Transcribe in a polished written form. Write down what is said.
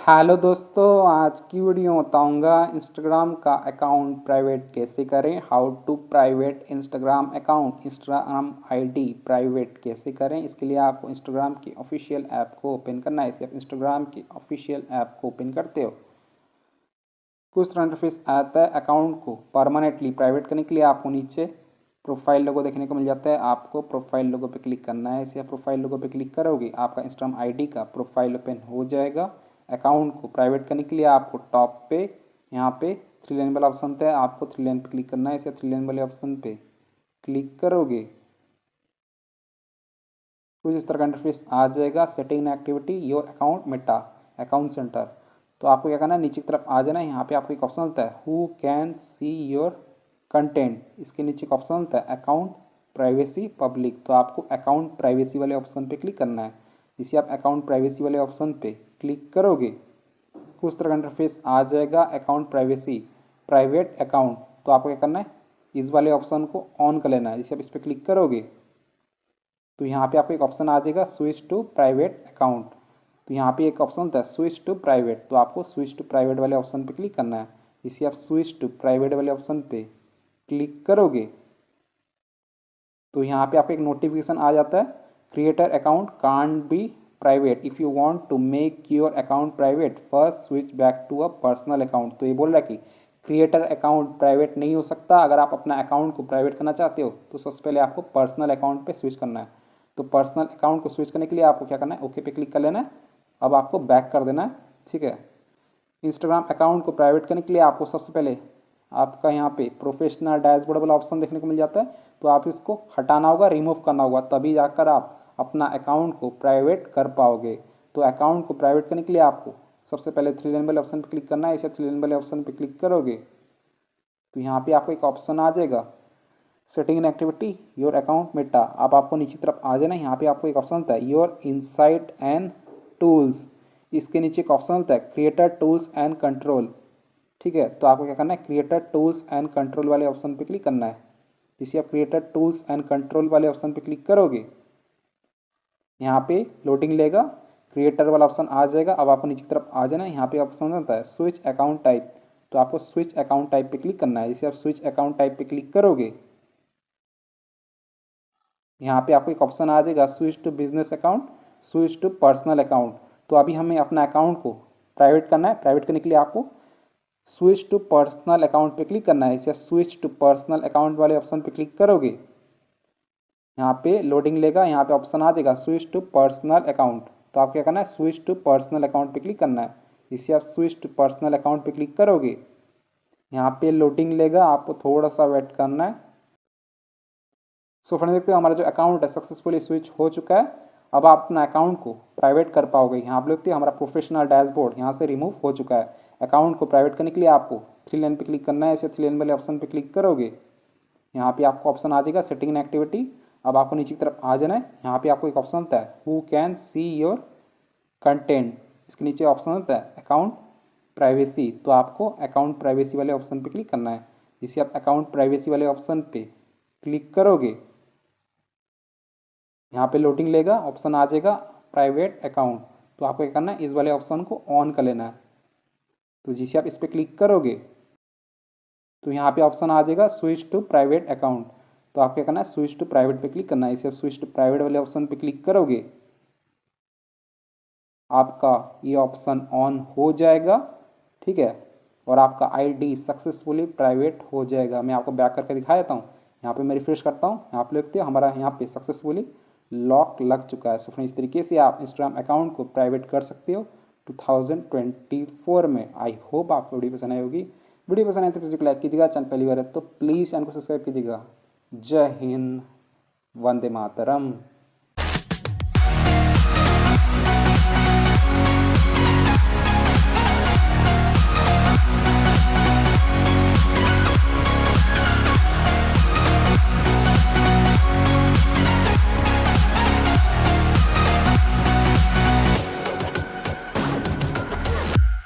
Hello दोस्तों, आज की वीडियो बताऊंगा इंस्टाग्राम का अकाउंट प्राइवेट कैसे करें। How to private Instagram account, Instagram ID private कैसे करें। इसके लिए आपको इंस्टाग्राम की ऑफिशियल ऐप को ओपन करना है। इसे आप इंस्टाग्राम की ऑफिशियल ऐप को ओपन करते हो, कुछ तरह इंटरफेस आता है। अकाउंट को परमानेंटली प्राइवेट करने के लिए आपको नीचे प्रोफाइल लोगो देखने को मिल जाता है। आपको प्रोफाइल लोगो पे क्लिक करना है। इसे प्रोफाइल लोगो पे क्लिक करोगे, आपका इंस्टाग्राम आईडी का प्रोफाइल ओपन हो जाएगा। अकाउंट को प्राइवेट करने के लिए आपको टॉप पे यहाँ पे थ्री लाइन वाला ऑप्शन है, आपको थ्री लाइन पे क्लिक करना है। इसे थ्री लाइन वाले ऑप्शन पे क्लिक करोगे, कुछ इस तरह का इंटरफेस आ जाएगा। Setting activity your account Meta account centre. तो आपको क्या करना है, नीचे की तरफ आ जाना है। यहाँ पे आपको एक ऑप्शन होता है who can see your content. इसके नीचे एक ऑप्शन होता है अकाउंट प्राइवेसी पब्लिक। तो आपको अकाउंट प्राइवेसी वाले ऑप्शन पे क्लिक करना है। जिसे आप अकाउंट प्राइवेसी वाले ऑप्शन पे क्लिक करोगे, कुछ तरह का इंटरफेस आ जाएगा। Account privacy private account. तो आपको क्या करना है, इस वाले ऑप्शन को ऑन कर लेना है। जिसे आप इस पर क्लिक करोगे तो यहाँ पे आपको एक ऑप्शन आ जाएगा स्विच टू प्राइवेट अकाउंट। तो यहाँ पे एक ऑप्शन होता है स्विच टू प्राइवेट। तो आपको स्विच टू प्राइवेट वाले ऑप्शन पे क्लिक करना है। इसे आप स्विच टू प्राइवेट वाले ऑप्शन पे क्लिक करोगे तो यहाँ पे आपको एक नोटिफिकेशन आ जाता है creator account can't be private if you want to make your account private first switch back to a personal account. तो ये बोल रहा है कि क्रिएटर अकाउंट प्राइवेट नहीं हो सकता। अगर आप अपना अकाउंट को प्राइवेट करना चाहते हो तो सबसे पहले आपको पर्सनल अकाउंट पे स्विच करना है। तो पर्सनल अकाउंट को स्विच करने के लिए आपको क्या करना है, ओके पे क्लिक कर लेना है। अब आपको बैक कर देना है, ठीक है। इंस्टाग्राम अकाउंट को प्राइवेट करने के लिए आपको सबसे पहले आपका यहाँ पे प्रोफेशनल डैशबोर्ड वाला ऑप्शन देखने को मिल जाता है। तो आप इसको हटाना होगा, रिमूव करना होगा, तभी जाकर आप अपना अकाउंट को प्राइवेट कर पाओगे। तो अकाउंट को प्राइवेट करने के लिए आपको सबसे पहले थ्री लाइन वाले ऑप्शन पर क्लिक करना है। इसे थ्री लाइन वाले ऑप्शन पर क्लिक करोगे तो यहाँ पे आपको एक ऑप्शन आ जाएगा setting in activity your account Meta. अब आपको नीचे तरफ आ जाना है। यहाँ पे आपको एक ऑप्शन होता है योर इनसाइट एंड टूल्स। इसके नीचे एक ऑप्शन होता है क्रिएटर टूल्स एंड कंट्रोल, ठीक है। तो आपको क्या करना है, क्रिएटर टूल्स एंड कंट्रोल वाले ऑप्शन पे क्लिक करना है। जिसे आप क्रिएटर टूल्स एंड कंट्रोल वाले ऑप्शन पे क्लिक करोगे, यहाँ पे लोडिंग लेगा, क्रिएटर वाला ऑप्शन आ जाएगा। अब आपको नीचे की तरफ आ जाना है। यहाँ पे ऑप्शन होता है स्विच अकाउंट टाइप। तो आपको स्विच अकाउंट टाइप पे क्लिक करना है। जिसे आप स्विच अकाउंट टाइप पे क्लिक करोगे, यहाँ पे आपको एक ऑप्शन आ जाएगा switch to business account, switch to personal account. तो अभी हमें अपना अकाउंट को प्राइवेट करना है। प्राइवेट करने के लिए आपको स्विच टू पर्सनल अकाउंट पे क्लिक करना है। इसे स्विच टू पर्सनल अकाउंट वाले ऑप्शन पे क्लिक करोगे, यहाँ पे लोडिंग लेगा। यहाँ पे ऑप्शन आ जाएगा स्विच टू पर्सनल अकाउंट। तो आप क्या करना है, स्विच टू पर्सनल अकाउंट पे क्लिक करना है। इसे आप स्विच टू पर्सनल अकाउंट पे क्लिक करोगे, यहाँ पे लोडिंग लेगा, आपको थोड़ा सा वेट करना है। सो फ्रेंड देखते हो हमारा जो अकाउंट है सक्सेसफुली स्विच हो चुका है। अब आप अपना अकाउंट को प्राइवेट कर पाओगे। यहाँ आप देखते हो हमारा प्रोफेशनल डैशबोर्ड यहाँ से रिमूव हो चुका है। अकाउंट को प्राइवेट करने के लिए आपको थ्री लाइन पे क्लिक करना है। इसे थ्री लाइन वाले ऑप्शन पे क्लिक करोगे, यहाँ पे आपको ऑप्शन आ जाएगा सेटिंग इन एक्टिविटी। अब आपको नीचे की तरफ आ जाना है। यहाँ पे आपको एक ऑप्शन होता है who can see your content. इसके नीचे ऑप्शन होता है अकाउंट प्राइवेसी। तो आपको अकाउंट प्राइवेसी वाले ऑप्शन पे क्लिक करना है। जिसे आप अकाउंट प्राइवेसी वाले ऑप्शन पे क्लिक करोगे, यहाँ पे लोडिंग लेगा, ऑप्शन आ जाएगा प्राइवेट अकाउंट। तो आपको क्या करना है, इस वाले ऑप्शन को ऑन कर लेना है। तो जिसे आप इस पर क्लिक करोगे तो यहाँ पे ऑप्शन आ जाएगा स्विच टू प्राइवेट अकाउंट। तो आपको क्या करना है, स्विच टू प्राइवेट पे क्लिक करना है। इसे स्विच टू प्राइवेट वाले ऑप्शन पे क्लिक करोगे, आपका ये ऑप्शन ऑन हो जाएगा, ठीक है। और आपका आईडी सक्सेसफुली प्राइवेट हो जाएगा। मैं आपको बैक करके दिखा देता हूँ। यहाँ पे मैं रिफ्रेश करता हूँ, यहाँ पे देखते हो हमारा यहाँ पे सक्सेसफुली लॉक लग चुका है। सो फ्रेंड्स इस तरीके से आप इंस्टाग्राम अकाउंट को प्राइवेट कर सकते हो 2024 में। आई होप आपको वीडियो पसंद आई होगी। वीडियो पसंद आए तो प्लीज़ लाइक कीजिएगा। चैनल पहली बार है तो प्लीज़ चैनल को सब्सक्राइब कीजिएगा। जय हिंद, वंदे मातरम।